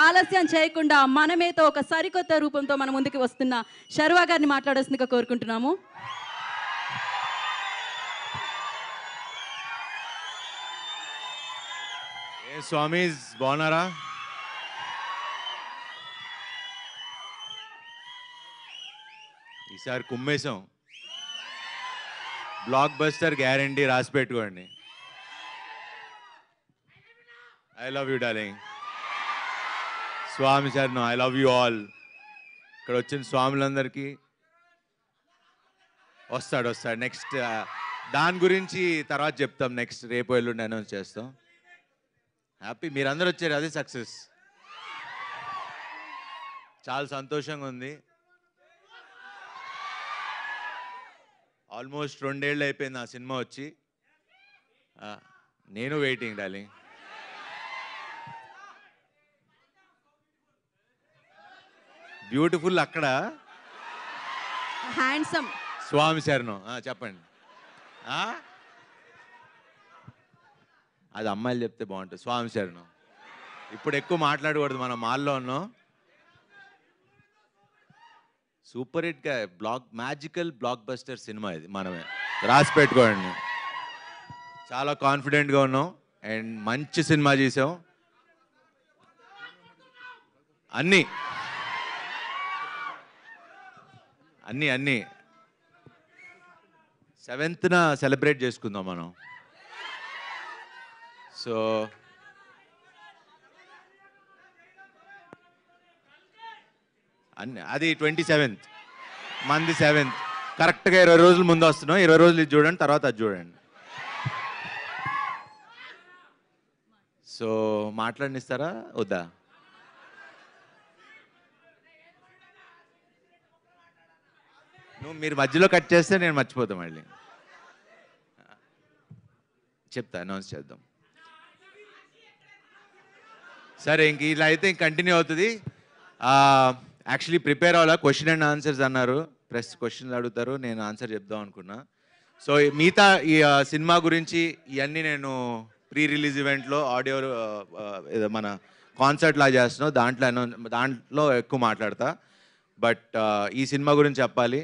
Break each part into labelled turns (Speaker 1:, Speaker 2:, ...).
Speaker 1: ఆలస్యం చేయకుండా మనమేతో ఒక సరికొత్త రూపంతో మన ముందుకు వస్తున్న శర్వా గారిని మాట్లాడాల్సిందిగా కోరుకుంటున్నాము.
Speaker 2: ఏ స్వామీస్ బాగున్నారా? ఈసారి కుమ్మేశాం. బ్లాక్ బస్టర్ గ్యారంటీ రాసి పెట్టుకోండి. I love you darling. Swami sir I love you all. ఇక్కడ వచ్చిన స్వాములందరికీ వస్తాడు నెక్స్ట్ దాని గురించి తర్వాత చెప్తాం. నెక్స్ట్ రేపు ఎల్లుండి అనౌన్స్ చేస్తాం. హ్యాపీ మీరందరూ వచ్చారు, అది సక్సెస్. చాలా సంతోషంగా ఉంది. ఆల్మోస్ట్ 2 ఏళ్ళు అయిపోయింది ఆ సినిమా వచ్చి. నేను వెయిటింగ్ డార్లింగ్. బ్యూటిఫుల్ అక్కడ
Speaker 1: హ్యాండ్సమ్
Speaker 2: స్వామి శరణం. చెప్పండి. అది అమ్మాయిలు చెప్తే బాగుంటుంది. స్వామి శరణం. ఇప్పుడు ఎక్కువ మాట్లాడకూడదు, మనం మాల్లో ఉన్నాం. సూపర్ హిట్ గా మ్యాజికల్ బ్లాక్ బస్టర్ సినిమా ఇది. మనమే రాసి పెట్టుకోండి. చాలా కాన్ఫిడెంట్గా ఉన్నాం అండ్ మంచి సినిమా చేసాం. అన్నీ 7th సెలబ్రేట్ చేసుకుందాం మనం. సో అది 27th, మంది 7th. కరెక్ట్గా 20 రోజుల ముందు వస్తున్నాం. 20 రోజులు ఇది చూడండి, తర్వాత అది చూడండి. సో మాట్లాడినిస్తారా వద్దా? మీరు మధ్యలో కట్ చేస్తే నేను మర్చిపోతా. మళ్ళీ చెప్తా, అనౌన్స్ చేద్దాం. సరే, ఇంక ఇలా అయితే ఇంక కంటిన్యూ అవుతుంది. యాక్చువల్లీ ప్రిపేర్ అవ్వాలా. క్వశ్చన్ అండ్ ఆన్సర్స్ అన్నారు. ప్రెస్ క్వశ్చన్లు అడుగుతారు, నేను ఆన్సర్ చెప్దాం అనుకున్నా. సో మిగతా ఈ సినిమా గురించి ఇవన్నీ నేను ప్రీ రిలీజ్ ఈవెంట్లో ఆడియో ఏదో మన కాన్సర్ట్ లా చేస్తున్నాం, దాంట్లో ఎక్కువ మాట్లాడతా. బట్ ఈ సినిమా గురించి చెప్పాలి.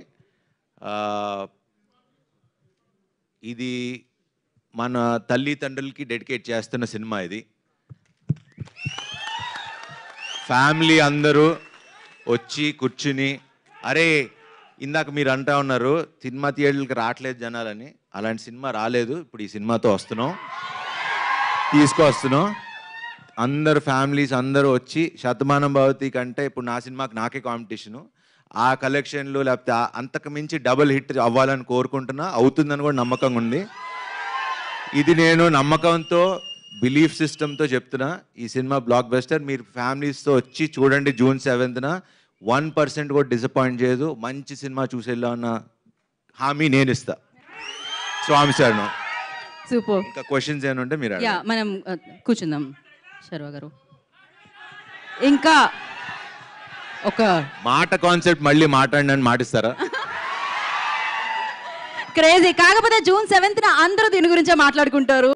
Speaker 2: ఇది మన తల్లిదండ్రులకి డెడికేట్ చేస్తున్న సినిమా. ఇది ఫ్యామిలీ అందరూ వచ్చి కూర్చుని, అరే ఇందాక మీరు అంటా ఉన్నారు సినిమా థియేటర్లకి రావట్లేదు జనాలని. అలాంటి సినిమా రాలేదు. ఇప్పుడు ఈ సినిమాతో తీసుకొస్తున్నాం. అందరు ఫ్యామిలీస్ అందరూ వచ్చి, శతమానం భవతి కంటే ఇప్పుడు నా సినిమాకి నాకే కాంపిటీషను. ఆ కలెక్షన్లు లేకపోతే అంతకు మించి డబుల్ హిట్ అవ్వాలని కోరుకుంటున్నా. అవుతుందని కూడా నమ్మకంగా ఉంది. ఇది నేను నమ్మకంతో, బిలీఫ్ సిస్టమ్తో చెప్తున్నా. ఈ సినిమా బ్లాక్ బస్టర్. మీరు ఫ్యామిలీస్తో వచ్చి చూడండి. June 7th 1% కూడా డిసప్పాయింట్ చేయదు. మంచి సినిమా చూసేలా ఉన్న హామీ నేను ఇస్తా. స్వామి సార్
Speaker 1: సూపర్.
Speaker 2: ఇంకా క్వశ్చన్స్ ఏమంటే మీరు
Speaker 1: మనం కూర్చుందాం. శర్వా గారు ఇంకా ఒక
Speaker 2: మాట కాన్సెప్ట్ మళ్ళీ మాట్లాడినని మాటిస్తారా?
Speaker 1: క్రేజీ. కాకపోతే June 7th అందరూ దీని గురించే మాట్లాడుకుంటారు.